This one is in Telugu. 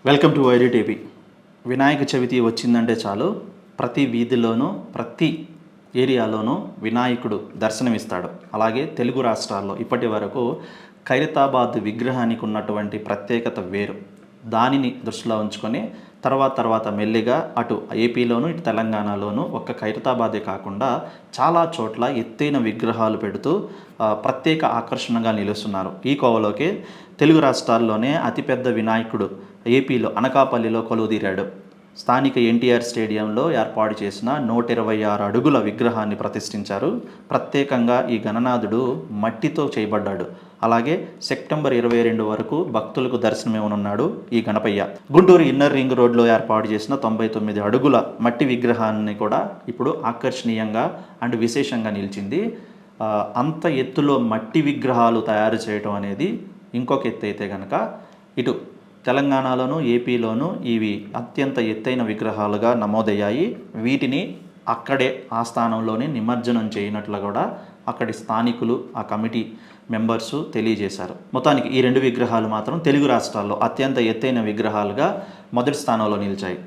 Welcome to YD TV. Vinayaka Chavithi వచ్చిందంటే చాలు ప్రతి వీధిలోనూ ప్రతి ఏరియాలోనూ వినాయకుడు దర్శనమిస్తాడు. అలాగే తెలుగు రాష్ట్రాల్లో ఇప్పటి వరకు ఖైరతాబాద్ విగ్రహానికి ఉన్నటువంటి ప్రత్యేకత వేరు. దానిని దృష్టిలో ఉంచుకొని తర్వాత మెల్లిగా అటు ఏపీలోను ఇటు తెలంగాణలోను ఒక్క ఖైరతాబాదే కాకుండా చాలా చోట్ల ఎత్తైన విగ్రహాలు పెడుతూ ప్రత్యేక ఆకర్షణగా నిలుస్తున్నారు. ఈ కోవలోకి తెలుగు రాష్ట్రాల్లోనే అతిపెద్ద వినాయకుడు ఏపీలో అనకాపల్లిలో కొలువుదీరాడు. స్థానిక ఎన్టీఆర్ స్టేడియంలో ఏర్పాటు చేసిన 126 అడుగుల విగ్రహాన్ని ప్రతిష్ఠించారు. ప్రత్యేకంగా ఈ గణనాథుడు మట్టితో చేయబడ్డాడు. అలాగే సెప్టెంబర్ 22 వరకు భక్తులకు దర్శనమివ్వనున్నాడు ఈ గణపయ్య. గుంటూరు ఇన్నర్ రింగ్ రోడ్లో ఏర్పాటు చేసిన 99 అడుగుల మట్టి విగ్రహాన్ని కూడా ఇప్పుడు ఆకర్షణీయంగా అండ్ విశేషంగా నిలిచింది. అంత ఎత్తులో మట్టి విగ్రహాలు తయారు చేయడం అనేది ఇంకొక ఎత్తు అయితే కనుక ఇటు తెలంగాణలోను ఏపీలోను ఇవి అత్యంత ఎత్తైన విగ్రహాలుగా నమోదయ్యాయి. వీటిని అక్కడే ఆ స్థానంలోనే నిమజ్జనం చేయనట్లు కూడా అక్కడి స్థానికులు ఆ కమిటీ మెంబర్సు తెలియజేశారు. మొత్తానికి ఈ రెండు విగ్రహాలు మాత్రం తెలుగు రాష్ట్రాల్లో అత్యంత ఎత్తైన విగ్రహాలుగా మొదటి స్థానంలో నిలిచాయి.